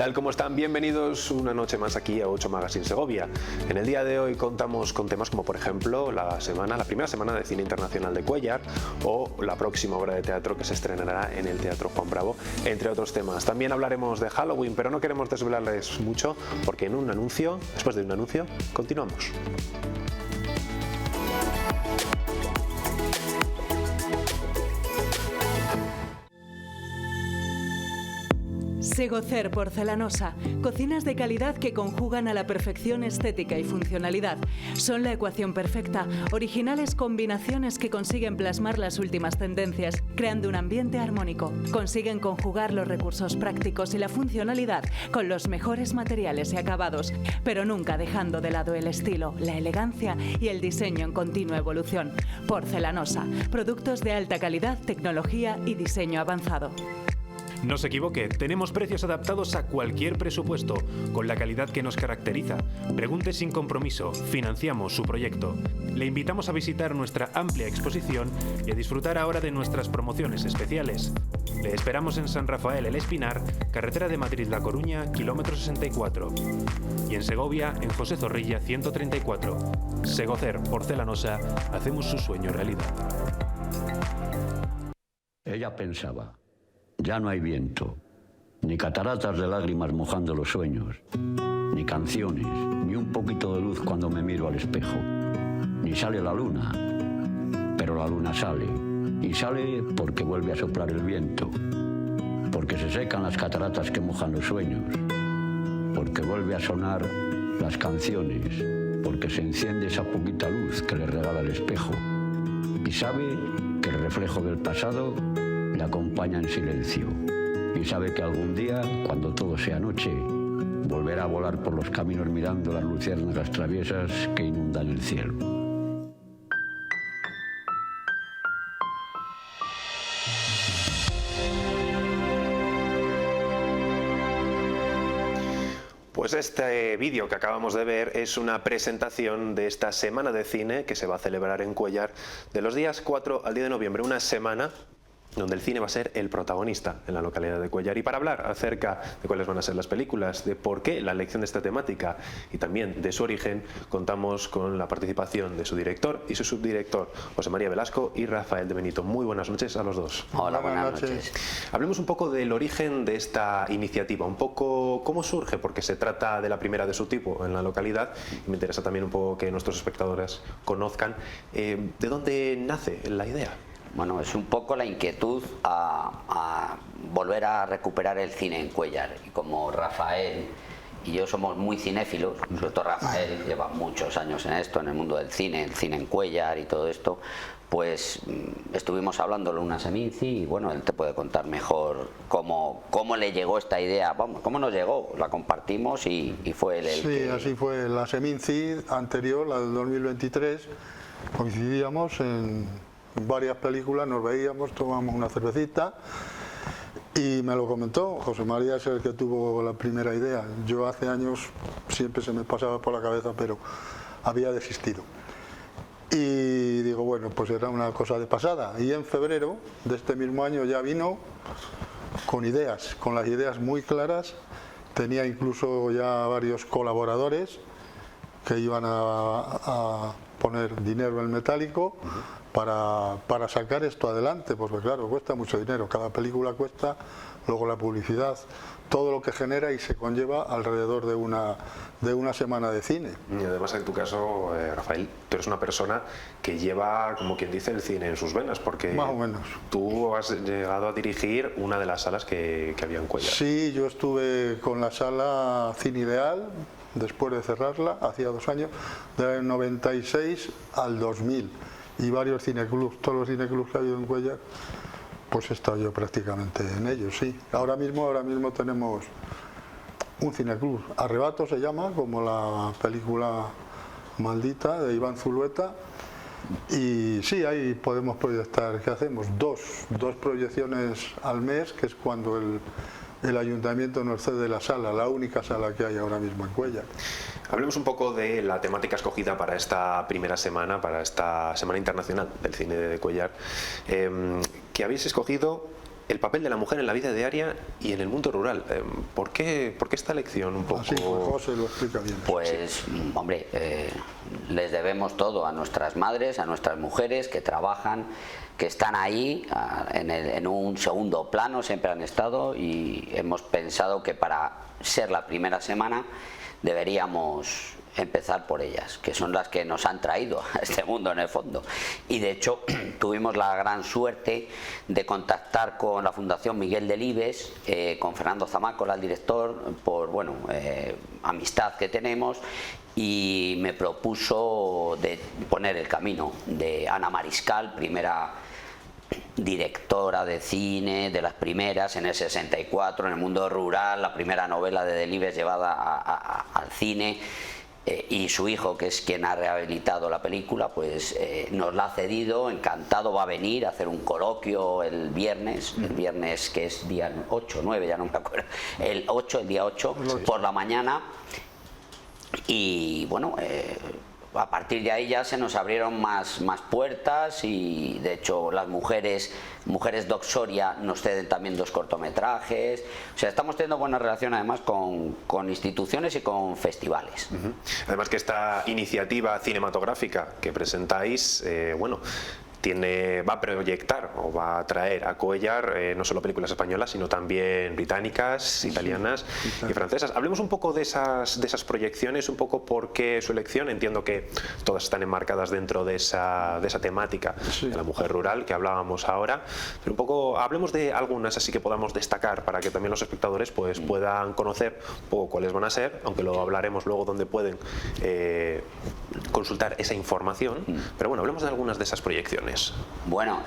tal? ¿Cómo están? Bienvenidos una noche más aquí a 8 Magazine Segovia. En el día de hoy contamos con temas como, por ejemplo, la primera semana de cine internacional de Cuéllar o la próxima obra de teatro que se estrenará en el Teatro Juan Bravo, entre otros temas. También hablaremos de Halloween, pero no queremos desvelarles mucho porque después de un anuncio, continuamos. Segocer Porcelanosa, cocinas de calidad que conjugan a la perfección estética y funcionalidad. Son la ecuación perfecta, originales combinaciones que consiguen plasmar las últimas tendencias, creando un ambiente armónico. Consiguen conjugar los recursos prácticos y la funcionalidad con los mejores materiales y acabados, pero nunca dejando de lado el estilo, la elegancia y el diseño en continua evolución. Porcelanosa, productos de alta calidad, tecnología y diseño avanzado. No se equivoque, tenemos precios adaptados a cualquier presupuesto, con la calidad que nos caracteriza. Pregunte sin compromiso, financiamos su proyecto. Le invitamos a visitar nuestra amplia exposición y a disfrutar ahora de nuestras promociones especiales. Le esperamos en San Rafael El Espinar, carretera de Madrid-La Coruña, kilómetro 64. Y en Segovia, en José Zorrilla 134. Segocer Porcelanosa, hacemos su sueño realidad. Ella pensaba: ya no hay viento, ni cataratas de lágrimas mojando los sueños, ni canciones, ni un poquito de luz cuando me miro al espejo, ni sale la luna, pero la luna sale, y sale porque vuelve a soplar el viento, porque se secan las cataratas que mojan los sueños, porque vuelve a sonar las canciones, porque se enciende esa poquita luz que le regala el espejo, y sabe que el reflejo del pasado le acompaña en silencio, y sabe que algún día, cuando todo sea noche, volverá a volar por los caminos mirando las luciérnagas traviesas que inundan el cielo. Pues este vídeo que acabamos de ver es una presentación de esta semana de cine que se va a celebrar en Cuéllar de los días 4 al 10 de noviembre, una semana donde el cine va a ser el protagonista en la localidad de Cuéllar. Y para hablar acerca de cuáles van a ser las películas, de por qué la elección de esta temática y también de su origen, contamos con la participación de su director y su subdirector, José María Velasco y Rafael de Benito. Muy buenas noches a los dos. Hola, buenas noches. Hablemos un poco del origen de esta iniciativa, un poco cómo surge, porque se trata de la primera de su tipo en la localidad y me interesa también un poco que nuestros espectadores conozcan de dónde nace la idea. Bueno, es un poco la inquietud a volver a recuperar el cine en Cuéllar. Y como Rafael y yo somos muy cinéfilos, sobre todo Rafael lleva muchos años en esto, en el mundo del cine, el cine en Cuéllar y todo esto, pues estuvimos hablándolo una Seminci y bueno, él te puede contar mejor cómo le llegó esta idea, vamos, cómo nos llegó, la compartimos y fue él el que... así fue la Seminci anterior, la del 2023, coincidíamos en varias películas, nos veíamos, tomamos una cervecita y me lo comentó. José María es el que tuvo la primera idea. Yo hace años siempre se me pasaba por la cabeza, pero había desistido. Y digo, bueno, pues era una cosa de pasada. Y en febrero de este mismo año ya vino con ideas, con las ideas muy claras. Tenía incluso ya varios colaboradores que iban a poner dinero en metálico para sacar esto adelante, porque claro, cuesta mucho dinero, cada película cuesta, luego la publicidad, todo lo que genera y se conlleva alrededor de una semana de cine. Y además en tu caso, Rafael, tú eres una persona que lleva, como quien dice, el cine en sus venas, porque más o menos tú has llegado a dirigir una de las salas que había en Cuéllar. Sí, yo estuve con la sala Cine Ideal, después de cerrarla, hacía 2 años, del 96 al 2000, y varios cineclubs, todos los cineclubs que ha habido en Cuéllar, pues he estado yo prácticamente en ellos, sí. Ahora mismo tenemos un cineclub, Arrebato se llama, como la película Maldita de Iván Zulueta, y sí, ahí podemos proyectar, ¿qué hacemos? Dos proyecciones al mes, que es cuando el ayuntamiento nos cede la sala, la única sala que hay ahora mismo en Cuéllar. Hablemos un poco de la temática escogida para esta primera semana, para esta Semana Internacional del Cine de Cuéllar, que habéis escogido el papel de la mujer en la vida diaria y en el mundo rural. ¿Por qué esta elección un poco? Así, pues José lo explica bien. Pues, hombre, les debemos todo a nuestras madres, a nuestras mujeres que trabajan, que están ahí en un segundo plano, siempre han estado, y hemos pensado que para ser la primera semana deberíamos empezar por ellas, que son las que nos han traído a este mundo en el fondo. Y de hecho tuvimos la gran suerte de contactar con la Fundación Miguel Delibes, con Fernando Zamácola, el director, por amistad que tenemos, y me propuso de poner el camino de Ana Mariscal, primera directora de cine, de las primeras en el 64, en el mundo rural, la primera novela de Delibes llevada al cine. Y su hijo, que es quien ha rehabilitado la película, pues nos la ha cedido, encantado, va a venir a hacer un coloquio el viernes que es día 8, 9, ya no me acuerdo, el día 8, por la mañana. Y bueno, a partir de ahí ya se nos abrieron más puertas, y de hecho las mujeres Doc Soria nos ceden también 2 cortometrajes. O sea, estamos teniendo buena relación además con instituciones y con festivales. Además que esta iniciativa cinematográfica que presentáis, va a proyectar o va a traer a Cuéllar no solo películas españolas, sino también británicas, italianas y francesas. Hablemos un poco de esas proyecciones, un poco por qué su elección. Entiendo que todas están enmarcadas dentro de esa temática de la mujer rural que hablábamos ahora, pero un poco hablemos de algunas así que podamos destacar para que también los espectadores pues puedan conocer un poco cuáles van a ser, aunque lo hablaremos luego donde pueden consultar esa información. Pero bueno, hablemos de algunas de esas proyecciones. Bueno,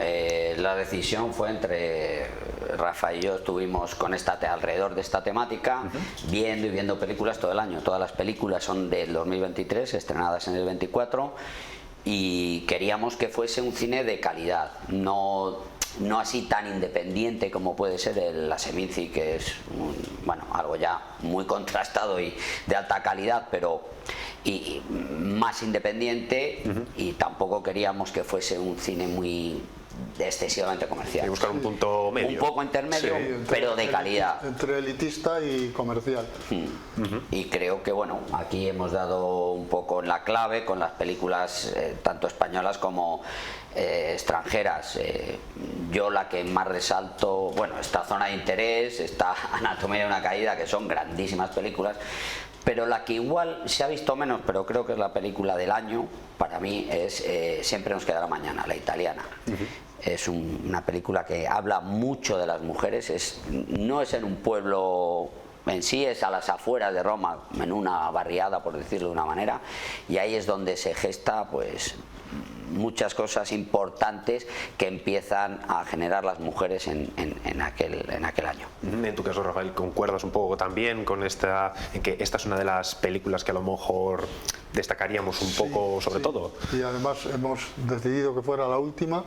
la decisión fue entre Rafa y yo, estuvimos alrededor de esta temática, viendo películas todo el año. Todas las películas son del 2023, estrenadas en el 24, y queríamos que fuese un cine de calidad, no así tan independiente como puede ser la Seminci, que es algo ya muy contrastado y de alta calidad, pero y más independiente, y tampoco queríamos que fuese un cine muy excesivamente comercial. Y buscar un punto medio. Un poco intermedio, pero de calidad. Entre elitista y comercial. Y creo que aquí hemos dado un poco la clave con las películas tanto españolas como extranjeras. Yo la que más resalto, esta Zona de Interés, está Anatomía de una Caída, que son grandísimas películas, pero la que igual se ha visto menos, pero creo que es la película del año para mí, es Siempre nos quedará mañana, la italiana. Es una película que habla mucho de las mujeres, no es en un pueblo en sí, es a las afueras de Roma, en una barriada, por decirlo de una manera, y ahí es donde se gesta pues muchas cosas importantes que empiezan a generar las mujeres en aquel año. En tu caso, Rafael, ¿concuerdas un poco también con en que esta es una de las películas que a lo mejor destacaríamos un poco sobre todo? Y además hemos decidido que fuera la última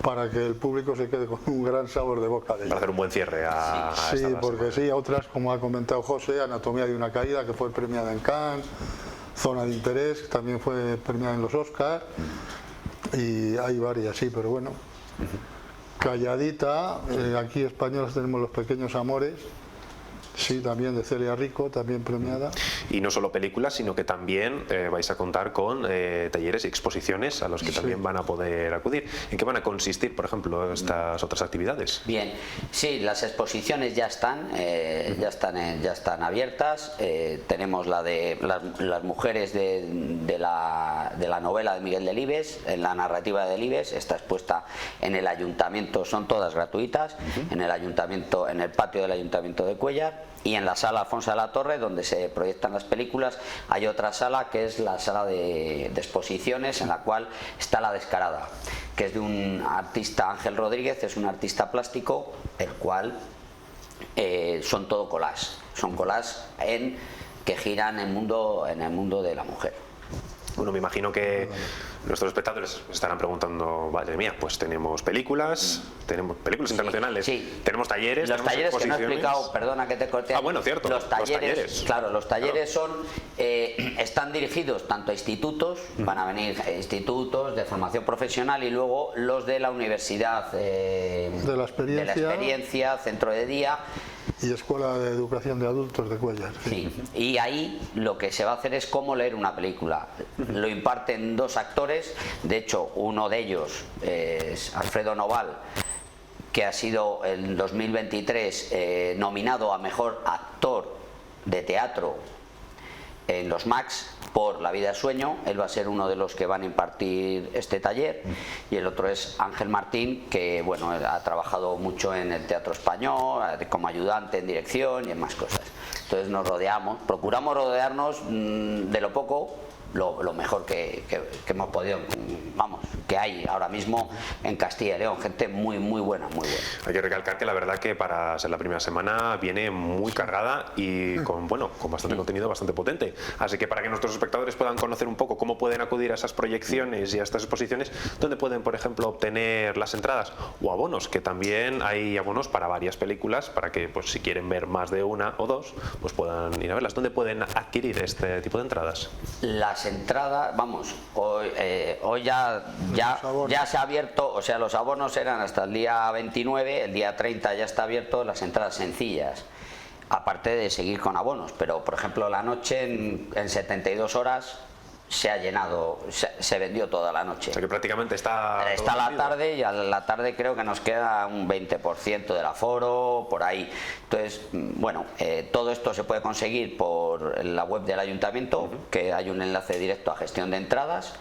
para que el público se quede con un gran sabor de boca de ella. Para hacer un buen cierre a sí, esta porque semana. Otras, como ha comentado José, Anatomía de una Caída, que fue premiada en Cannes, Zona de Interés, que también fue premiada en los Oscars, y hay varias, sí, pero bueno. Calladita, aquí españoles tenemos Los Pequeños Amores, sí, también de Celia Rico, también premiada. Y no solo películas, sino que también vais a contar con talleres y exposiciones a los que también van a poder acudir. ¿En qué van a consistir, por ejemplo, estas otras actividades? Bien, sí, las exposiciones ya están abiertas. Tenemos la de las mujeres de la novela de Miguel Delibes, en la narrativa de Delibes, está expuesta en el ayuntamiento, son todas gratuitas, en el patio del ayuntamiento de Cuéllar. Y en la sala Alfonso de la Torre, donde se proyectan las películas, hay otra sala que es la sala de exposiciones, en la cual está La Descarada, que es de un artista, Ángel Rodríguez, es un artista plástico, el cual son todo collage, son collage que giran en el mundo de la mujer. Bueno, me imagino que nuestros espectadores estarán preguntando, madre mía, pues tenemos películas internacionales, sí. tenemos talleres, los talleres que no he explicado, perdona que te corte. Bueno, cierto, los talleres. Claro, los talleres claro. están dirigidos tanto a institutos, van a venir institutos de formación profesional y luego los de la universidad, de la experiencia, centro de día. Y Escuela de Educación de Adultos de Cuéllar. Sí. Y ahí lo que se va a hacer es cómo leer una película. Lo imparten 2 actores, de hecho uno de ellos es Alfredo Noval, que ha sido en 2023 nominado a Mejor Actor de Teatro en los Max por La vida es sueño. Él va a ser uno de los que van a impartir este taller, y el otro es Ángel Martín, que bueno, ha trabajado mucho en el teatro español como ayudante en dirección y en más cosas. Entonces procuramos rodearnos de lo poco, lo mejor que hemos podido, vamos, que hay ahora mismo en Castilla y León, gente muy buena, muy buena. Hay que recalcar que la verdad que para ser la primera semana viene muy cargada y con bastante contenido, bastante potente. Así que para que nuestros espectadores puedan conocer un poco cómo pueden acudir a esas proyecciones y a estas exposiciones, donde pueden, por ejemplo, obtener las entradas o abonos, que también hay abonos para varias películas, para que pues si quieren ver más de una o dos, pues puedan ir a verlas. ¿Dónde pueden adquirir este tipo de entradas? Las entradas, vamos, hoy ya se ha abierto, o sea, los abonos eran hasta el día 29, el día 30 ya está abierto, las entradas sencillas, aparte de seguir con abonos, pero por ejemplo la noche en 72 horas se ha llenado, se vendió toda la noche. O sea que prácticamente está la tarde, y a la tarde creo que nos queda un 20% del aforo, por ahí. Entonces, bueno, todo esto se puede conseguir por la web del ayuntamiento, que hay un enlace directo a gestión de entradas,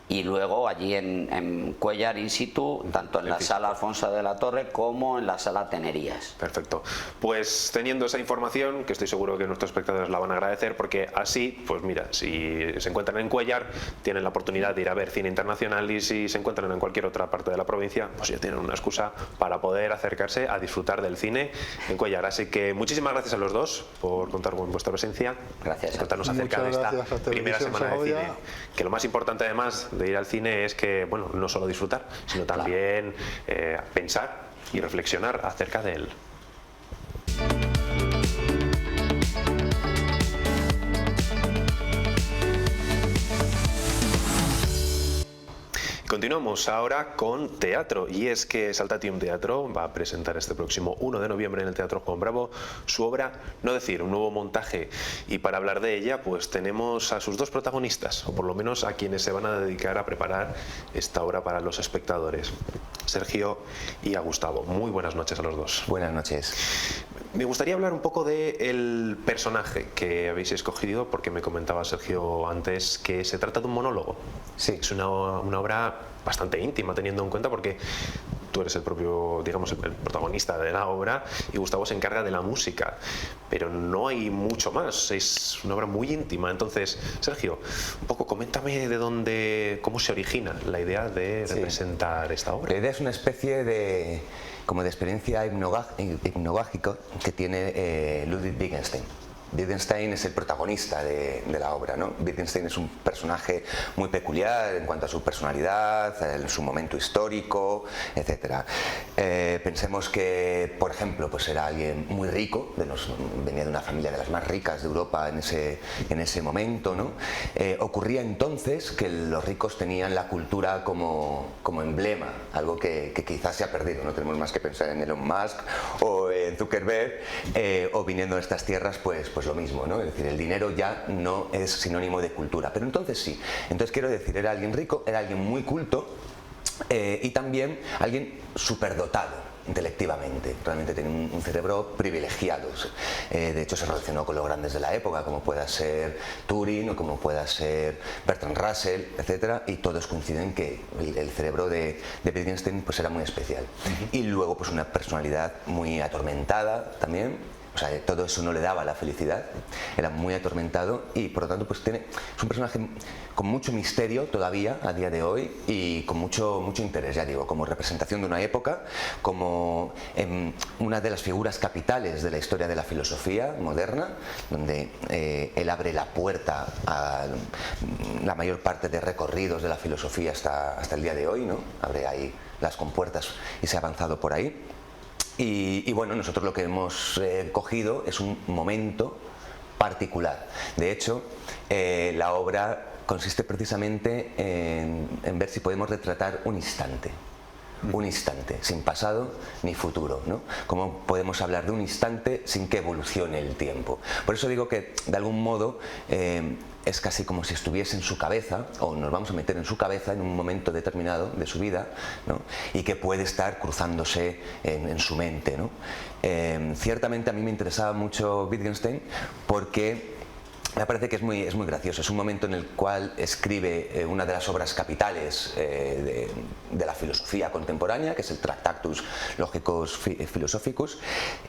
y luego allí en Cuéllar in situ, tanto en la sala Alfonso de la Torre como en la sala Tenerías. Perfecto. Pues teniendo esa información, que estoy seguro que nuestros espectadores la van a agradecer, porque así, pues mira, si se encuentran en Cuéllar, tienen la oportunidad de ir a ver cine internacional, y si se encuentran en cualquier otra parte de la provincia, pues ya tienen una excusa para poder acercarse a disfrutar del cine en Cuéllar. Así que muchísimas gracias a los dos por contar con vuestra presencia. Gracias. Contarnos acerca de esta primera semana de cine. Que lo más importante, además de ir al cine, es que, bueno, no solo disfrutar, sino también pensar y reflexionar acerca de él. Continuamos ahora con teatro, y es que Saltatium Teatro va a presentar este próximo 1 de noviembre en el Teatro Juan Bravo su obra No decir, un nuevo montaje, y para hablar de ella pues tenemos a sus dos protagonistas, o por lo menos a quienes se van a dedicar a preparar esta obra para los espectadores, Sergio y a Gustavo. Muy buenas noches a los dos. Buenas noches. Me gustaría hablar un poco del personaje que habéis escogido, porque me comentaba Sergio antes que se trata de un monólogo. Sí. Es una obra bastante íntima, teniendo en cuenta porque tú eres el propio, digamos, el protagonista de la obra, y Gustavo se encarga de la música, pero no hay mucho más, es una obra muy íntima. Entonces, Sergio, un poco coméntame cómo se origina la idea de representar esta obra. La idea es una especie de experiencia hipnogógica que tiene Ludwig Wittgenstein. Wittgenstein es el protagonista de la obra, ¿no? Wittgenstein es un personaje muy peculiar en cuanto a su personalidad, en su momento histórico, etc. Pensemos que, por ejemplo, pues era alguien muy rico, venía de una familia de las más ricas de Europa en ese momento, ¿no? Ocurría entonces que los ricos tenían la cultura como emblema, algo que quizás se ha perdido. No tenemos más que pensar en Elon Musk o en Zuckerberg, o viniendo de estas tierras, pues lo mismo, ¿no? Es decir, el dinero ya no es sinónimo de cultura, pero entonces sí. Entonces quiero decir, era alguien rico, era alguien muy culto, y también alguien superdotado intelectivamente. Realmente tenía un cerebro privilegiado. De hecho, se relacionó con los grandes de la época, como pueda ser Turing o como pueda ser Bertrand Russell, etcétera, y todos coinciden que el cerebro de Wittgenstein pues era muy especial. Y luego pues una personalidad muy atormentada también, O sea, todo eso no le daba la felicidad, era muy atormentado y por lo tanto pues es un personaje con mucho misterio todavía a día de hoy y con mucho interés, ya digo, como representación de una época, como una de las figuras capitales de la historia de la filosofía moderna, donde él abre la puerta a la mayor parte de recorridos de la filosofía hasta el día de hoy, ¿no? Abre ahí las compuertas y se ha avanzado por ahí. Y bueno, nosotros lo que hemos cogido es un momento particular. De hecho, la obra consiste precisamente en ver si podemos retratar un instante, sin pasado ni futuro, ¿no? ¿Cómo podemos hablar de un instante sin que evolucione el tiempo? Por eso digo que, de algún modo, es casi como si estuviese en su cabeza, o nos vamos a meter en su cabeza en un momento determinado de su vida, ¿no? Y que puede estar cruzándose en su mente, ¿no? Ciertamente a mí me interesaba mucho Wittgenstein porque me parece que es muy gracioso. Es un momento en el cual escribe una de las obras capitales de la filosofía contemporánea, que es el Tractatus Logicus Philosophicus,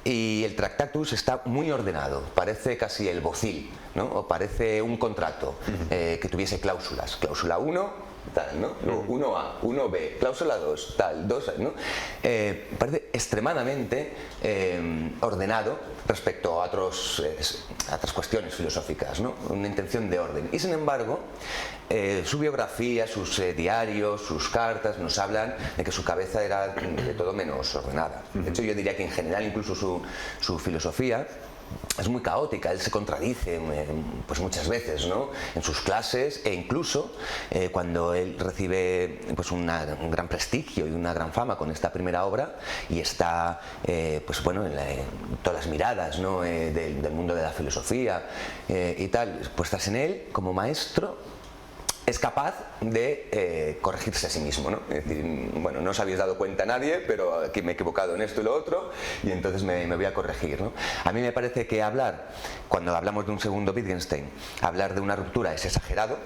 y el Tractatus está muy ordenado, parece casi el vocil, ¿no? O parece un contrato que tuviese cláusulas. Cláusula 1, tal, ¿no? 1A, 1B, cláusula 2, tal, 2, ¿no? Parece extremadamente ordenado respecto a otras cuestiones filosóficas, ¿no? Una intención de orden. Y sin embargo, su biografía, sus diarios, sus cartas nos hablan de que su cabeza era de todo menos ordenada. De hecho, yo diría que en general incluso su filosofía es muy caótica. Él se contradice pues muchas veces, ¿no? En sus clases, e incluso cuando él recibe pues un gran prestigio y una gran fama con esta primera obra y está pues bueno, en todas las miradas, ¿no? Del mundo de la filosofía y tal, puestas en él como maestro, es capaz de corregirse a sí mismo, ¿no? Es decir, bueno, no os habéis dado cuenta nadie, pero aquí me he equivocado en esto y lo otro, y entonces me voy a corregir, ¿no? A mí me parece que cuando hablamos de un segundo Wittgenstein, hablar de una ruptura es exagerado,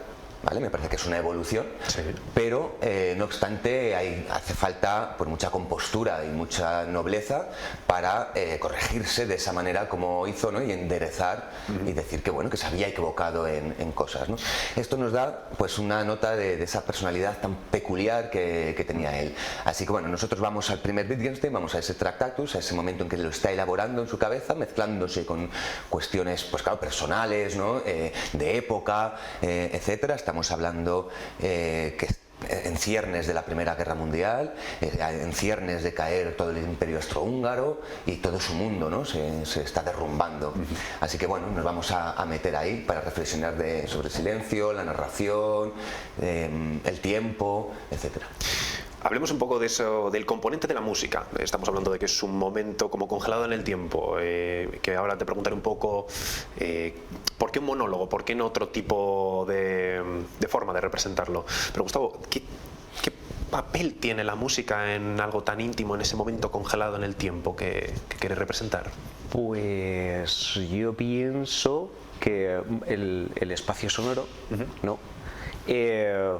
¿vale? Me parece que es una evolución, sí. Pero no obstante hace falta pues mucha compostura y mucha nobleza para corregirse de esa manera como hizo, ¿no? Y enderezar y decir que bueno, que se había equivocado en cosas, ¿no? Esto nos da pues una nota de esa personalidad tan peculiar que tenía él. Así que bueno, nosotros vamos al primer Wittgenstein, vamos a ese Tractatus, a ese momento en que lo está elaborando en su cabeza, mezclándose con cuestiones pues claro, personales, ¿no? De época, etcétera. Estamos hablando que en ciernes de la Primera Guerra Mundial, en ciernes de caer todo el Imperio Austrohúngaro y todo su mundo, ¿no? se está derrumbando. Así que bueno, nos vamos a meter ahí para reflexionar sobre el silencio, la narración, el tiempo, etcétera. Hablemos un poco de eso, del componente de la música. Estamos hablando de que es un momento como congelado en el tiempo, que ahora te preguntaré un poco ¿por qué un monólogo? ¿Por qué no otro tipo de forma de representarlo? Pero Gustavo, ¿qué papel tiene la música en algo tan íntimo, en ese momento congelado en el tiempo que quieres representar? Pues yo pienso que el espacio sonoro, ¿no?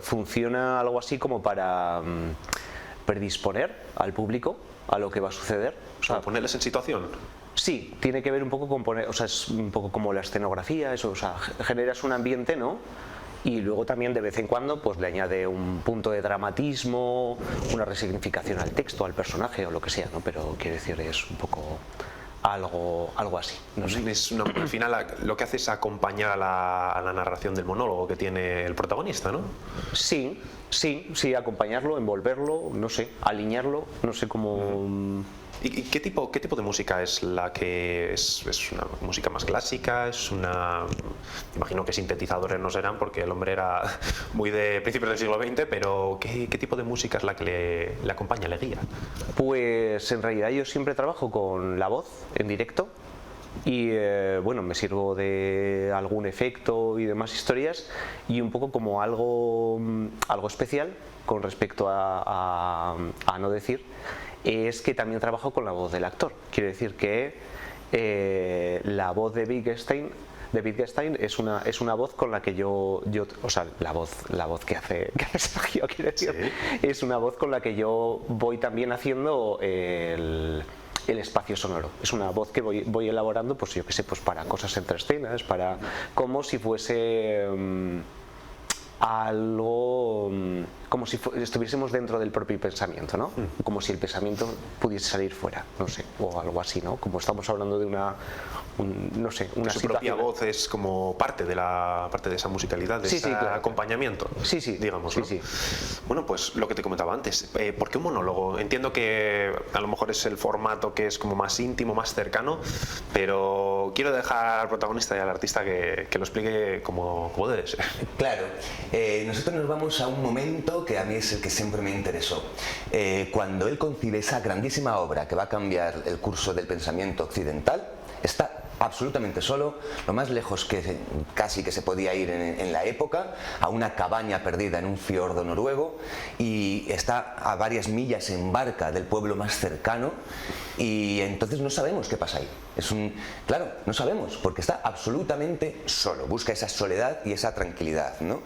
Funciona algo así como para predisponer al público a lo que va a suceder. O sea, ponerles en situación. Sí, tiene que ver un poco con poner, o sea, es un poco como la escenografía, eso, o sea, generas un ambiente, ¿no? Y luego también de vez en cuando pues le añade un punto de dramatismo, una resignificación al texto, al personaje o lo que sea, ¿no? Pero quiero decir, es un poco algo así, no sé. Al final lo que hace es acompañar a la narración del monólogo que tiene el protagonista, ¿no? Sí, acompañarlo, envolverlo, no sé, alinearlo, no sé cómo... ¿Y qué tipo de música es la que es una música más clásica? Imagino que sintetizadores no serán porque el hombre era muy de principios del siglo XX, pero ¿qué tipo de música es la que le acompaña, le guía? Pues en realidad yo siempre trabajo con la voz en directo y bueno, me sirvo de algún efecto y demás historias y un poco como algo especial con respecto a no decir, es que también trabajo con la voz del actor. Quiero decir que la voz de Wittgenstein es una voz con la que yo o sea, la voz que hace Sergio, quiero decir, sí. Es una voz con la que yo voy también haciendo el el espacio sonoro. Es una voz que voy elaborando, pues yo qué sé, pues para cosas entre escenas, para como si fuese algo, como si estuviésemos dentro del propio pensamiento, ¿no? Como si el pensamiento pudiese salir fuera, no sé, o algo así, ¿no? Como estamos hablando de una su propia voz es como parte de esa musicalidad, de ese acompañamiento, digamos, ¿no? Bueno, pues lo que te comentaba antes, ¿por qué un monólogo? Entiendo que a lo mejor es el formato que es como más íntimo, más cercano, pero quiero dejar al protagonista y al artista que lo explique como debe ser. Claro, nosotros nos vamos a un momento que a mí es el que siempre me interesó. Cuando él concibe esa grandísima obra que va a cambiar el curso del pensamiento occidental, está absolutamente solo, lo más lejos que casi que se podía ir en la época, a una cabaña perdida en un fiordo noruego, y está a varias millas en barca del pueblo más cercano, y entonces no sabemos qué pasa ahí. Claro, no sabemos, porque está absolutamente solo, busca esa soledad y esa tranquilidad, ¿no?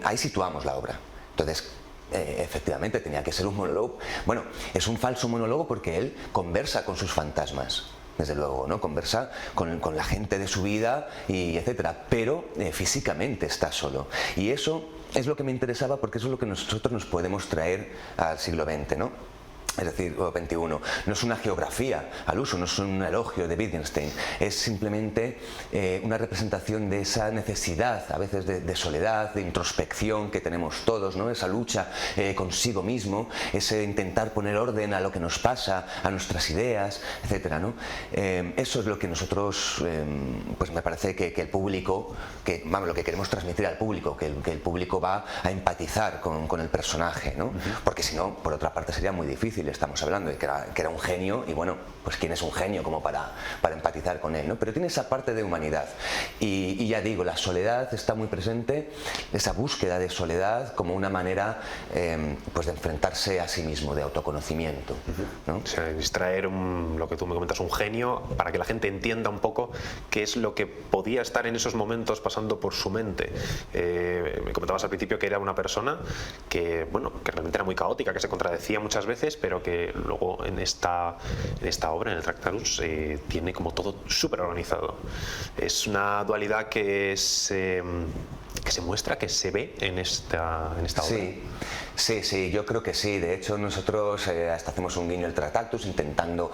Ahí situamos la obra. Entonces, efectivamente tenía que ser un monólogo. Bueno, es un falso monólogo porque él conversa con sus fantasmas. Desde luego, ¿no? Conversa con la gente de su vida y etcétera, pero físicamente está solo. Y eso es lo que me interesaba, porque eso es lo que nosotros nos podemos traer al siglo XX, ¿no? Es decir, XXI. No es una geografía al uso, no es un elogio de Wittgenstein, es simplemente una representación de esa necesidad, a veces de soledad, de introspección que tenemos todos, ¿no? Esa lucha consigo mismo, ese intentar poner orden a lo que nos pasa, a nuestras ideas, etcétera, ¿no? Eso es lo que nosotros, pues me parece que el público, lo que queremos transmitir al público, que el público va a empatizar con el personaje, ¿no? Porque si no, por otra parte sería muy difícil. Estamos hablando de que era un genio, y bueno, pues quién es un genio como para empatizar con él, ¿no? Pero tiene esa parte de humanidad, y ya digo, la soledad está muy presente, esa búsqueda de soledad como una manera pues de enfrentarse a sí mismo, de autoconocimiento, ¿no? O sea, extraer lo que tú me comentas, un genio, para que la gente entienda un poco qué es lo que podía estar en esos momentos pasando por su mente. Me comentabas al principio que era una persona que realmente era muy caótica, que se contradecía muchas veces, pero que luego en esta obra, en el Tractatus, tiene como todo súper organizado. Es una dualidad que se muestra, que se ve en esta obra. Sí, yo creo que sí. De hecho, nosotros hasta hacemos un guiño al Tractatus, intentando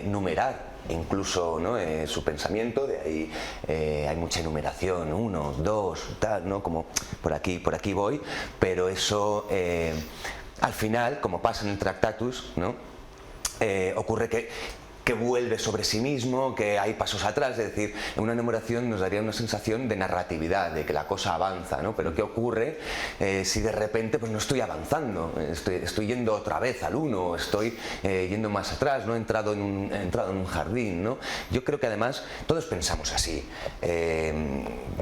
numerar incluso, ¿no? Su pensamiento. De ahí hay mucha enumeración, 1, 2, tal, ¿no? Como por aquí voy, pero eso al final, como pasa en el Tractatus, ¿no? Ocurre que vuelve sobre sí mismo, que hay pasos atrás, es decir, una enumeración nos daría una sensación de narratividad, de que la cosa avanza, ¿no? Pero ¿qué ocurre si de repente pues no estoy avanzando, estoy yendo otra vez al 1, estoy yendo más atrás, no he entrado en un jardín, ¿no? Yo creo que además todos pensamos así.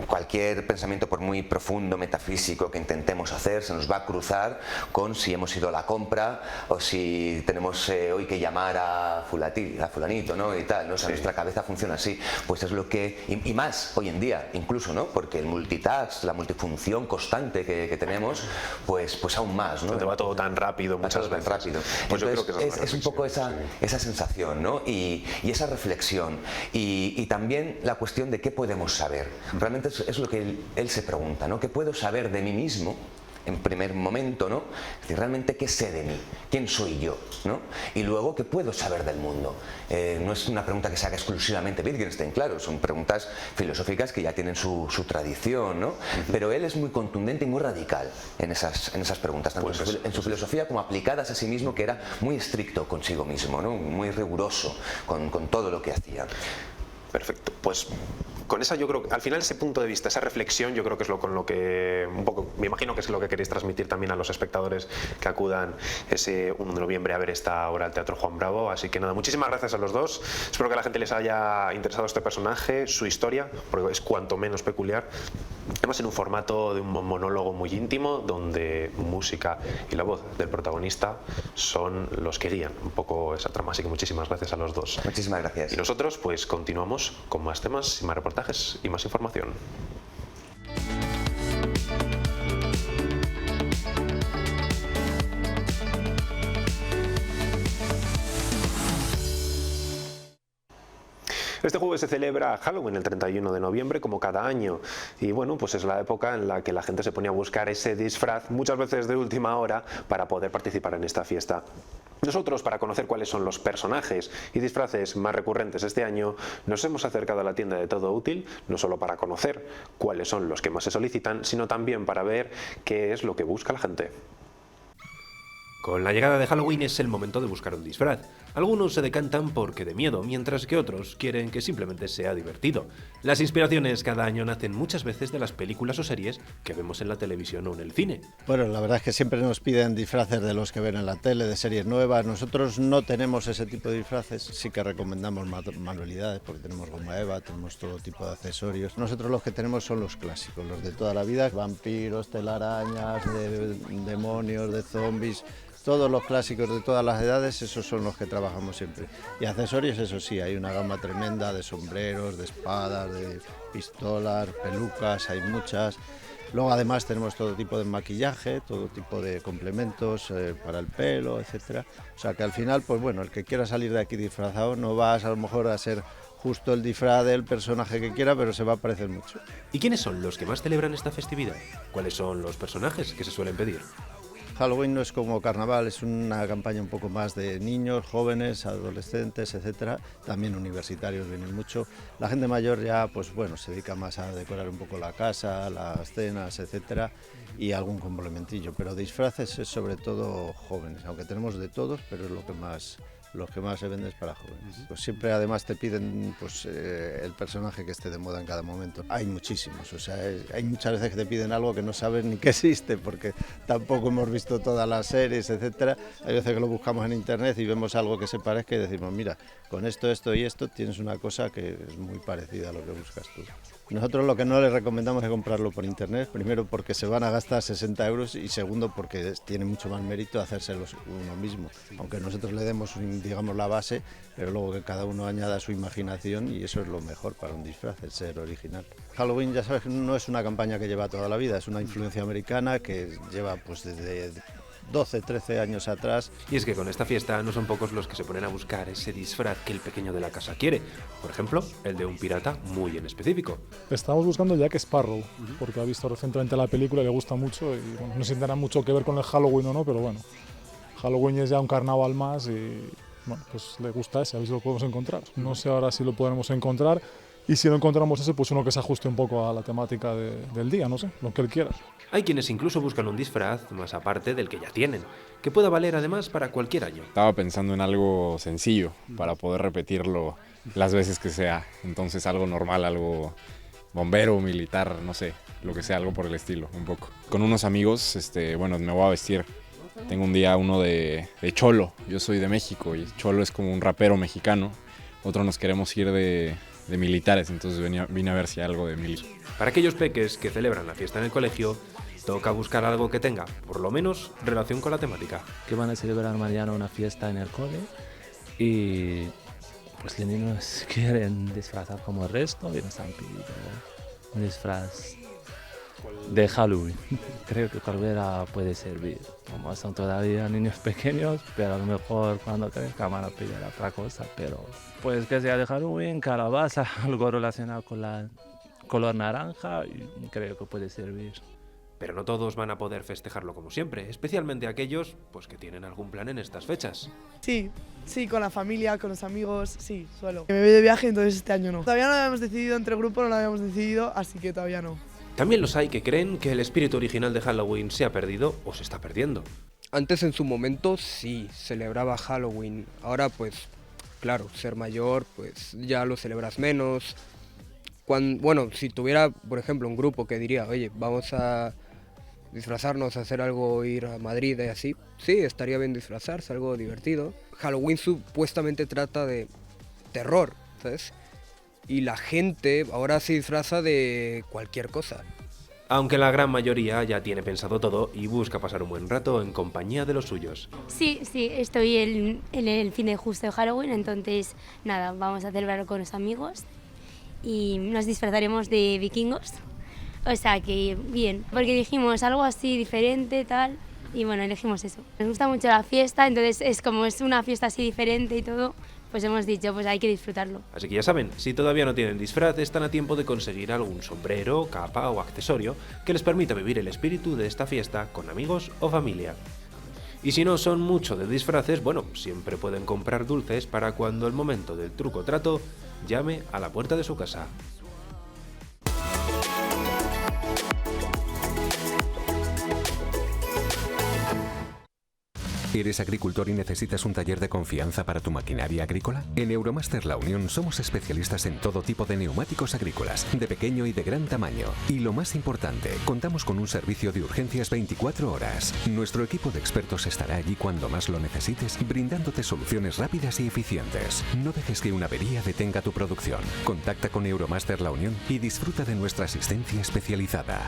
Cualquier pensamiento, por muy profundo, metafísico que intentemos hacer, se nos va a cruzar con si hemos ido a la compra o si tenemos hoy que llamar a fulanito, ¿no? Y tal, ¿no? O sea, nuestra cabeza funciona así. Pues es lo que, y más hoy en día, incluso, ¿no? Porque el multitask, la multifunción constante que tenemos, pues aún más, ¿no? Te va todo tan rápido muchas veces. Tan rápido. Pues entonces, yo creo que es un poco esa sensación, ¿no? Y esa reflexión. Y también la cuestión de qué podemos saber. Realmente es lo que él se pregunta, ¿no? ¿Qué puedo saber de mí mismo? En primer momento, ¿no? Es decir, realmente, ¿qué sé de mí? ¿Quién soy yo? ¿No? Y luego, ¿qué puedo saber del mundo? No es una pregunta que se haga exclusivamente Wittgenstein, claro, son preguntas filosóficas que ya tienen su tradición, ¿no? Pero él es muy contundente y muy radical en esas preguntas, tanto en su filosofía como aplicadas a sí mismo, que era muy estricto consigo mismo, ¿no? Muy riguroso con todo lo que hacía. Perfecto, pues con esa, yo creo que al final ese punto de vista, esa reflexión, yo creo que es con lo que un poco, me imagino que es lo que queréis transmitir también a los espectadores que acudan ese 1 de noviembre a ver esta obra al Teatro Juan Bravo. Así que nada, muchísimas gracias a los dos. Espero que a la gente les haya interesado este personaje, su historia, porque es cuanto menos peculiar. Además, en un formato de un monólogo muy íntimo, donde música y la voz del protagonista son los que guían un poco esa trama. Así que muchísimas gracias a los dos. Muchísimas gracias. Y nosotros pues continuamos con más temas y más reportajes y más información. Este jueves se celebra Halloween el 31 de noviembre como cada año y bueno, pues es la época en la que la gente se pone a buscar ese disfraz, muchas veces de última hora, para poder participar en esta fiesta. Nosotros, para conocer cuáles son los personajes y disfraces más recurrentes este año, nos hemos acercado a la tienda de Todo Útil, no solo para conocer cuáles son los que más se solicitan, sino también para ver qué es lo que busca la gente. Con la llegada de Halloween es el momento de buscar un disfraz. Algunos se decantan porque de miedo, mientras que otros quieren que simplemente sea divertido. Las inspiraciones cada año nacen muchas veces de las películas o series que vemos en la televisión o en el cine. Bueno, la verdad es que siempre nos piden disfraces de los que ven en la tele, de series nuevas. Nosotros no tenemos ese tipo de disfraces, sí que recomendamos manualidades porque tenemos goma eva, tenemos todo tipo de accesorios. Nosotros los que tenemos son los clásicos, los de toda la vida, vampiros, telarañas, demonios, de zombies. Todos los clásicos de todas las edades, esos son los que trabajamos siempre. Y accesorios, eso sí, hay una gama tremenda de sombreros, de espadas, de pistolas, pelucas, hay muchas. Luego además tenemos todo tipo de maquillaje, todo tipo de complementos para el pelo, etcétera. O sea que al final, pues bueno, el que quiera salir de aquí disfrazado no vas a lo mejor a ser justo el disfraz del personaje que quiera, pero se va a parecer mucho. ¿Y quiénes son los que más celebran esta festividad? ¿Cuáles son los personajes que se suelen pedir? Halloween no es como carnaval, es una campaña un poco más de niños, jóvenes, adolescentes, etcétera. También universitarios vienen mucho. La gente mayor ya, pues bueno, se dedica más a decorar un poco la casa, las cenas, etcétera, y algún complementillo. Pero disfraces es sobre todo jóvenes, aunque tenemos de todos, pero es lo que más se vende es para jóvenes. Pues siempre además te piden pues, el personaje que esté de moda en cada momento. Hay muchísimos, o sea, hay muchas veces que te piden algo que no sabes ni que existe porque tampoco hemos visto todas las series, etcétera. Hay veces que lo buscamos en internet y vemos algo que se parezca y decimos, mira, con esto, esto y esto tienes una cosa que es muy parecida a lo que buscas tú. Nosotros lo que no les recomendamos es comprarlo por internet, primero porque se van a gastar 60 euros y segundo porque tiene mucho más mérito hacérselos uno mismo, aunque nosotros le demos, digamos, la base, pero luego que cada uno añada su imaginación y eso es lo mejor para un disfraz, el ser original. Halloween, ya sabes, no es una campaña que lleva toda la vida, es una influencia americana que lleva pues desde 12, 13 años atrás. Y es que con esta fiesta no son pocos los que se ponen a buscar ese disfraz que el pequeño de la casa quiere. Por ejemplo, el de un pirata muy en específico. Estamos buscando Jack Sparrow, porque ha visto recientemente la película y le gusta mucho. Y bueno, no sé si tendrá mucho que ver con el Halloween o no, pero bueno, Halloween es ya un carnaval más y bueno, pues le gusta ese, a ver si lo podemos encontrar. No sé ahora si lo podremos encontrar. Y si no encontramos ese, pues uno que se ajuste un poco a la temática del día, no sé, lo que él quiera. Hay quienes incluso buscan un disfraz más aparte del que ya tienen, que pueda valer además para cualquier año. Estaba pensando en algo sencillo para poder repetirlo las veces que sea. Entonces algo normal, algo bombero, militar, no sé, lo que sea, algo por el estilo, un poco. Con unos amigos, bueno, me voy a vestir. Tengo un día uno de Cholo, yo soy de México y Cholo es como un rapero mexicano. Otro nos queremos ir de militares, entonces vine a ver si hay algo de militar. Para aquellos peques que celebran la fiesta en el colegio, toca buscar algo que tenga, por lo menos, relación con la temática. Que van a celebrar mañana una fiesta en el cole y pues los niños quieren disfrazar como el resto y nos han pedido un disfraz de Halloween. Creo que cualquiera puede servir. Como son todavía niños pequeños, pero a lo mejor cuando crezcan van a pedir otra cosa. Pero pues que sea de Halloween, calabaza, algo relacionado con la color naranja, y creo que puede servir. Pero no todos van a poder festejarlo como siempre, especialmente aquellos pues, que tienen algún plan en estas fechas. Sí, con la familia, con los amigos, sí, suelo. Me voy de viaje, entonces este año no. Todavía no lo habíamos decidido, entre grupo no lo habíamos decidido, así que todavía no. También los hay que creen que el espíritu original de Halloween se ha perdido o se está perdiendo. Antes en su momento sí, celebraba Halloween. Ahora pues, claro, ser mayor pues ya lo celebras menos. Bueno, si tuviera, por ejemplo, un grupo que diría, oye, vamos a disfrazarnos, a hacer algo, ir a Madrid y así, sí, estaría bien disfrazarse, algo divertido. Halloween supuestamente trata de terror, ¿sabes? Y la gente ahora se disfraza de cualquier cosa. Aunque la gran mayoría ya tiene pensado todo y busca pasar un buen rato en compañía de los suyos. Sí, estoy en el fin de justo de Halloween, entonces nada, vamos a celebrarlo con los amigos y nos disfrazaremos de vikingos. O sea que bien, porque dijimos algo así diferente, tal, y bueno, elegimos eso. Nos gusta mucho la fiesta, entonces es una fiesta así diferente y todo, pues hemos dicho, pues hay que disfrutarlo. Así que ya saben, si todavía no tienen disfraz, están a tiempo de conseguir algún sombrero, capa o accesorio que les permita vivir el espíritu de esta fiesta con amigos o familia. Y si no son mucho de disfraces, bueno, siempre pueden comprar dulces para cuando el momento del truco o trato llame a la puerta de su casa. ¿Eres agricultor y necesitas un taller de confianza para tu maquinaria agrícola? En Euromaster La Unión somos especialistas en todo tipo de neumáticos agrícolas, de pequeño y de gran tamaño. Y lo más importante, contamos con un servicio de urgencias 24 horas. Nuestro equipo de expertos estará allí cuando más lo necesites, brindándote soluciones rápidas y eficientes. No dejes que una avería detenga tu producción. Contacta con Euromaster La Unión y disfruta de nuestra asistencia especializada.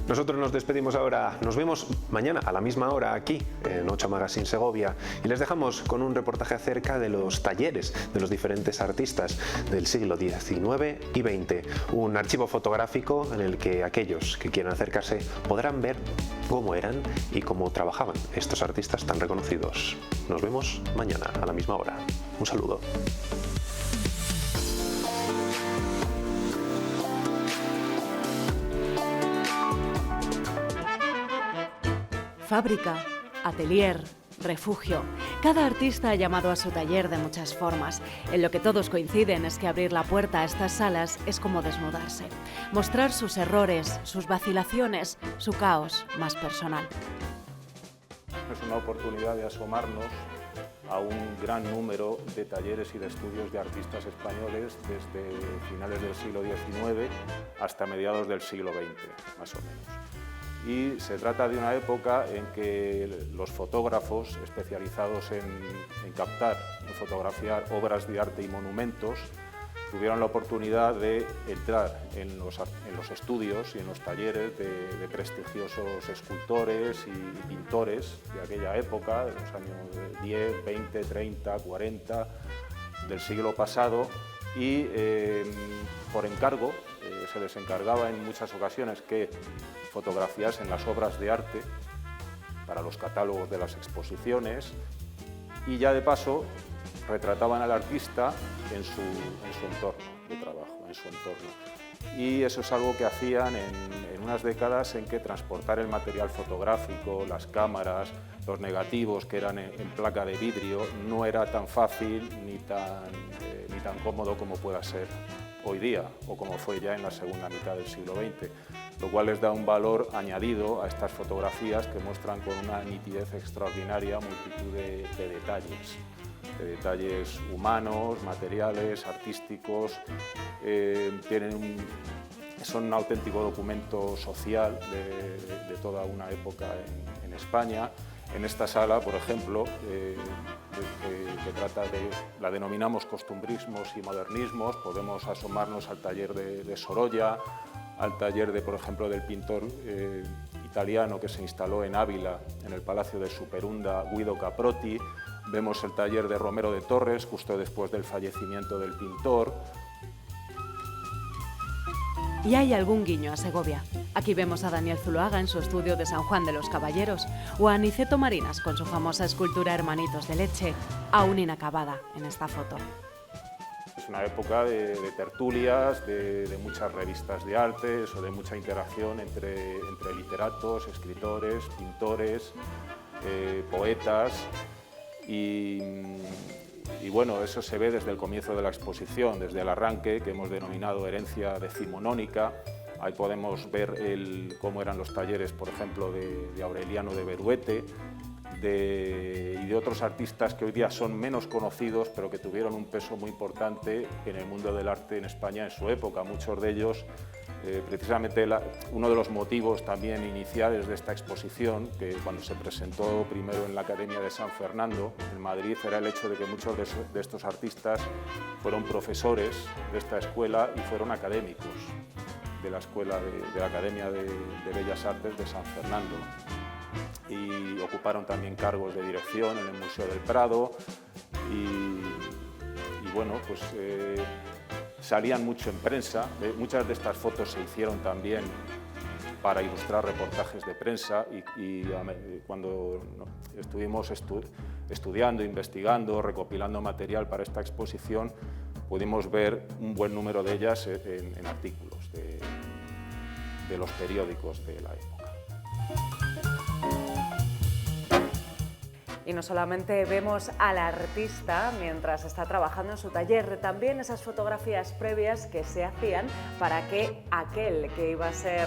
Nosotros nos despedimos ahora, nos vemos mañana a la misma hora aquí en 8 Magazine Segovia y les dejamos con un reportaje acerca de los talleres de los diferentes artistas del siglo XIX y XX, un archivo fotográfico en el que aquellos que quieran acercarse podrán ver cómo eran y cómo trabajaban estos artistas tan reconocidos. Nos vemos mañana a la misma hora. Un saludo. Fábrica, atelier, refugio. Cada artista ha llamado a su taller de muchas formas. En lo que todos coinciden es que abrir la puerta a estas salas es como desnudarse. Mostrar sus errores, sus vacilaciones, su caos más personal. Es una oportunidad de asomarnos a un gran número de talleres y de estudios de artistas españoles desde finales del siglo XIX hasta mediados del siglo XX, más o menos. Y se trata de una época en que los fotógrafos especializados en captar, en fotografiar obras de arte y monumentos, tuvieron la oportunidad de entrar en los estudios y en los talleres de prestigiosos escultores y pintores de aquella época, de los años 10, 20, 30, 40 del siglo pasado, y por encargo se les encargaba en muchas ocasiones que fotografiasen las obras de arte para los catálogos de las exposiciones y ya de paso retrataban al artista en su entorno de trabajo, en su entorno. Y eso es algo que hacían en unas décadas en que transportar el material fotográfico, las cámaras, los negativos que eran en placa de vidrio no era tan fácil ni tan cómodo como pueda ser hoy día o como fue ya en la segunda mitad del siglo XX, lo cual les da un valor añadido a estas fotografías que muestran con una nitidez extraordinaria multitud de detalles humanos, materiales, artísticos, son un auténtico documento social de toda una época en España. En esta sala, por ejemplo, que trata la denominamos costumbrismos y modernismos, podemos asomarnos al taller de Sorolla, al taller por ejemplo, del pintor italiano que se instaló en Ávila, en el Palacio de Superunda, Guido Caprotti. Vemos el taller de Romero de Torres, justo después del fallecimiento del pintor. Y hay algún guiño a Segovia. Aquí vemos a Daniel Zuloaga en su estudio de San Juan de los Caballeros, o a Aniceto Marinas con su famosa escultura Hermanitos de Leche, aún inacabada en esta foto. Es una época de tertulias, de muchas revistas de arte, o de mucha interacción entre literatos, escritores, pintores, poetas y bueno, eso se ve desde el comienzo de la exposición, desde el arranque, que hemos denominado herencia decimonónica. Ahí podemos ver cómo eran los talleres, por ejemplo, de Aureliano de Beruete y de otros artistas que hoy día son menos conocidos, pero que tuvieron un peso muy importante en el mundo del arte en España en su época. Muchos de ellos, precisamente uno de los motivos también iniciales de esta exposición, que cuando se presentó primero en la Academia de San Fernando, en Madrid, era el hecho de que muchos de estos artistas fueron profesores de esta escuela y fueron académicos de la escuela de la Academia de Bellas Artes de San Fernando. Y ocuparon también cargos de dirección en el Museo del Prado y bueno, pues salían mucho en prensa. Muchas de estas fotos se hicieron también para ilustrar reportajes de prensa y cuando estuvimos estudiando, investigando, recopilando material para esta exposición, pudimos ver un buen número de ellas en artículos de los periódicos de la época. Y no solamente vemos al artista mientras está trabajando en su taller, también esas fotografías previas que se hacían para que aquel que iba a ser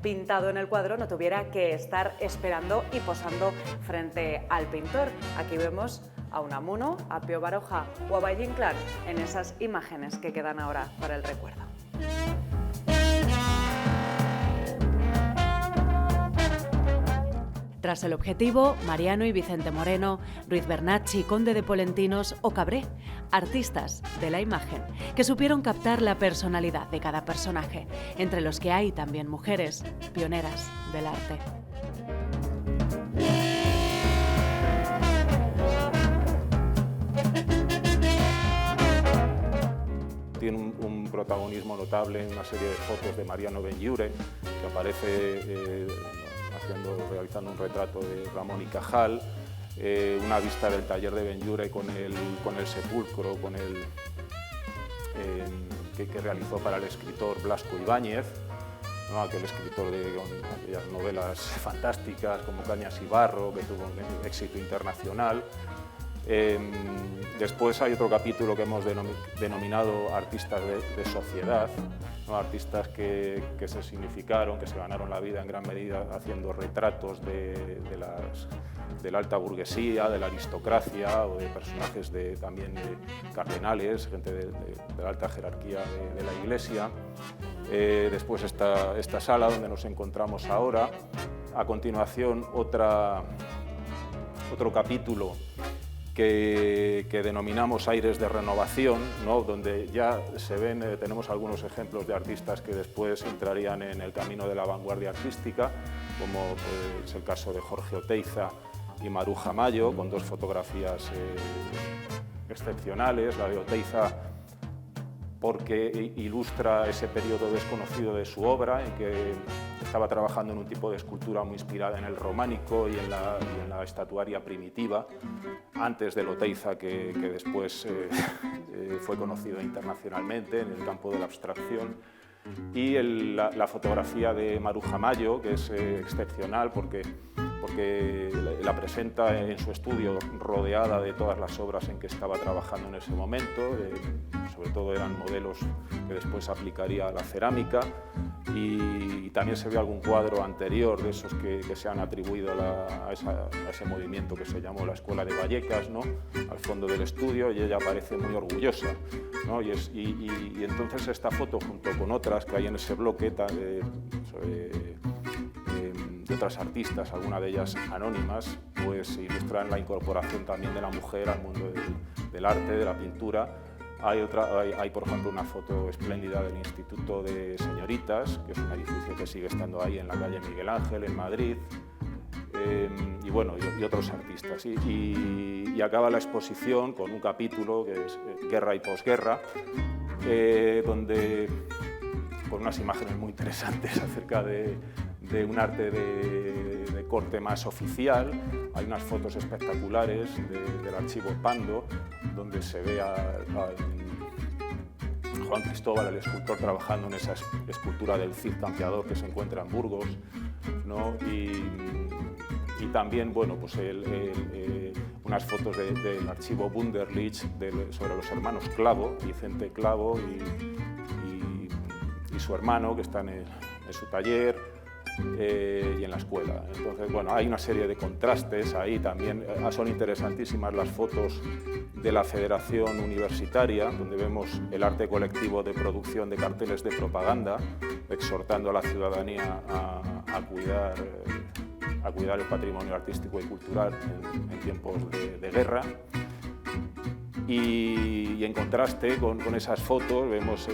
pintado en el cuadro no tuviera que estar esperando y posando frente al pintor. Aquí vemos a Unamuno, a Pío Baroja o a Valle Inclán en esas imágenes que quedan ahora para el recuerdo. Tras El Objetivo, Mariano y Vicente Moreno, Ruiz Bernacchi, Conde de Polentinos o Cabré, artistas de la imagen que supieron captar la personalidad de cada personaje, entre los que hay también mujeres pioneras del arte. Tiene un protagonismo notable en una serie de fotos de Mariano Benlliure, que aparece realizando un retrato de Ramón y Cajal, una vista del taller de Benlliure con el sepulcro, que realizó para el escritor Blasco Ibáñez, ¿no? Aquel escritor de aquellas novelas fantásticas como Cañas y Barro, que tuvo un éxito internacional. Después hay otro capítulo que hemos denominado artistas de sociedad, ¿no? Artistas que se significaron, que se ganaron la vida en gran medida haciendo retratos de la alta burguesía, de la aristocracia o de personajes también de cardenales, gente de la alta jerarquía de la Iglesia. Después esta sala donde nos encontramos ahora. A continuación otro capítulo que denominamos aires de renovación, ¿no? Donde ya se ven, tenemos algunos ejemplos de artistas que después entrarían en el camino de la vanguardia artística, como es el caso de Jorge Oteiza y Maruja Mayo, con dos fotografías excepcionales. La de Oteiza porque ilustra ese periodo desconocido de su obra, en que estaba trabajando en un tipo de escultura muy inspirada en el románico y en la estatuaria primitiva, antes del Oteiza que después fue conocido internacionalmente en el campo de la abstracción. Y la fotografía de Maruja Mayo, que es excepcional porque la presenta en su estudio rodeada de todas las obras en que estaba trabajando en ese momento, sobre todo eran modelos que después aplicaría a la cerámica, y también se ve algún cuadro anterior de esos que se han atribuido a ese movimiento que se llamó la Escuela de Vallecas, ¿no? Al fondo del estudio, y ella parece muy orgullosa, ¿no? Y entonces esta foto, junto con otras que hay en ese bloque de otras artistas, algunas de ellas anónimas, pues ilustran la incorporación también de la mujer al mundo del arte, de la pintura. Hay, por ejemplo, una foto espléndida del Instituto de Señoritas, que es un edificio que sigue estando ahí en la calle Miguel Ángel, en Madrid, y bueno, y otros artistas. Y acaba la exposición con un capítulo que es Guerra y posguerra, donde, con unas imágenes muy interesantes acerca de un arte de corte más oficial. Hay unas fotos espectaculares del archivo Pando, donde se ve a Juan Cristóbal, el escultor, trabajando en esa escultura del Cid Campeador que se encuentra en Burgos, ¿no? Y también, bueno, pues unas fotos del archivo Wunderlich sobre los hermanos Clavo, Vicente Clavo y su hermano, que están en su taller y en la escuela. Entonces, bueno, hay una serie de contrastes ahí también. Son interesantísimas las fotos de la Federación Universitaria, donde vemos el arte colectivo de producción de carteles de propaganda, exhortando a la ciudadanía a cuidar el patrimonio artístico y cultural en tiempos de guerra. Y en contraste con esas fotos vemos,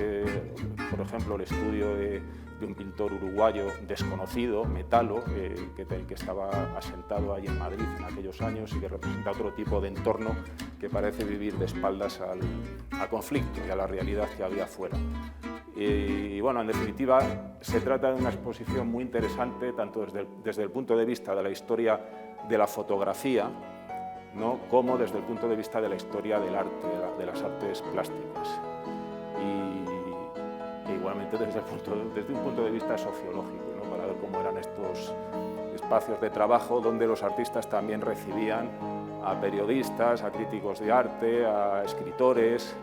por ejemplo, el estudio de un pintor uruguayo desconocido, Metalo, que estaba asentado ahí en Madrid en aquellos años y que representa otro tipo de entorno que parece vivir de espaldas al conflicto y a la realidad que había fuera. Y bueno, en definitiva, se trata de una exposición muy interesante, tanto desde el punto de vista de la historia de la fotografía, ¿no?, como desde el punto de vista de la historia del arte, de las artes plásticas. Y igualmente desde un punto de vista sociológico, ¿no?, para ver cómo eran estos espacios de trabajo donde los artistas también recibían a periodistas, a críticos de arte, a escritores,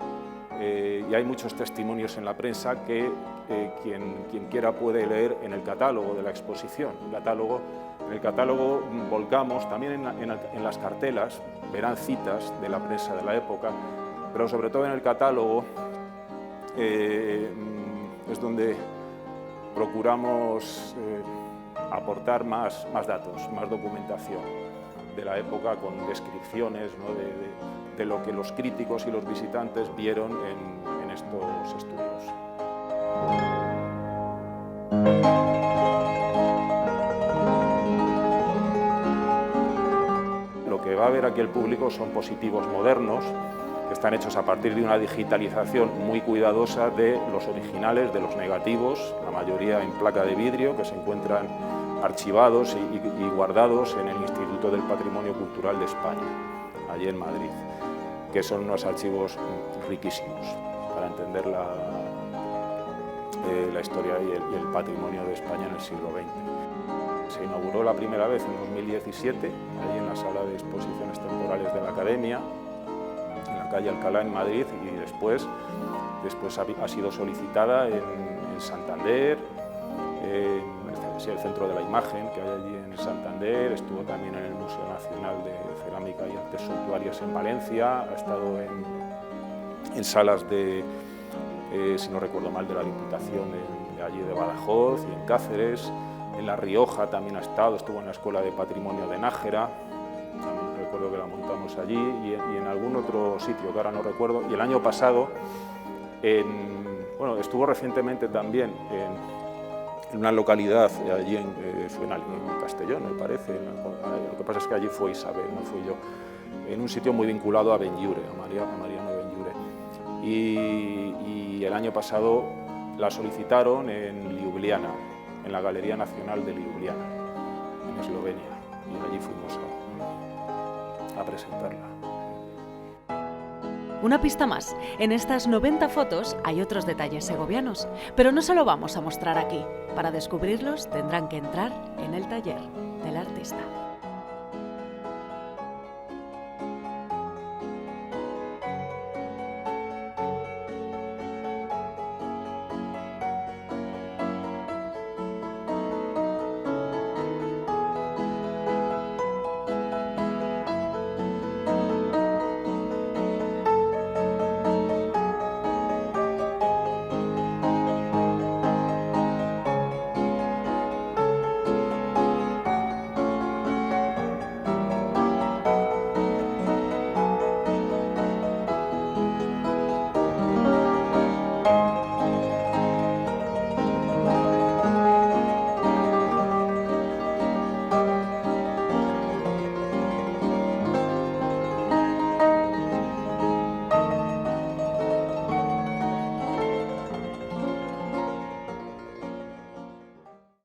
y hay muchos testimonios en la prensa que quien quiera puede leer en el catálogo de la exposición. En el catálogo volcamos, también en las cartelas, verán citas de la prensa de la época, pero sobre todo en el catálogo es donde procuramos aportar más datos, más documentación de la época, con descripciones, ¿no?, de lo que los críticos y los visitantes vieron en estos estudios. Lo que va a ver aquí el público son positivos modernos, que están hechos a partir de una digitalización muy cuidadosa de los originales, de los negativos, la mayoría en placa de vidrio, que se encuentran archivados y guardados en el Instituto del Patrimonio Cultural de España, allí en Madrid, que son unos archivos riquísimos para entender la historia y el patrimonio de España en el siglo XX. Se inauguró la primera vez en 2017, allí en la sala de exposiciones temporales de la Academia, en la calle Alcalá, en Madrid, y después ha sido solicitada en Santander, el Centro de la Imagen que hay allí en Santander, estuvo también en el Museo Nacional de Cerámica y Artes Suntuarias en Valencia, ha estado en salas de, si no recuerdo mal, de la Diputación de allí de Badajoz y en Cáceres, en La Rioja también ha estado, estuvo en la Escuela de Patrimonio de Nájera, también recuerdo que la montamos allí, y en algún otro sitio que ahora no recuerdo, y el año pasado, estuvo recientemente también en una localidad allí en Castellón, me parece. Lo que pasa es que allí fue Isabel, no fui yo, en un sitio muy vinculado a Benlliure, a Mariano Benlliure. Y el año pasado la solicitaron en Ljubljana, en la Galería Nacional de Ljubljana, en Eslovenia, y allí fuimos a presentarla. Una pista más, en estas 90 fotos hay otros detalles segovianos, pero no se lo vamos a mostrar aquí. Para descubrirlos tendrán que entrar en el taller del artista.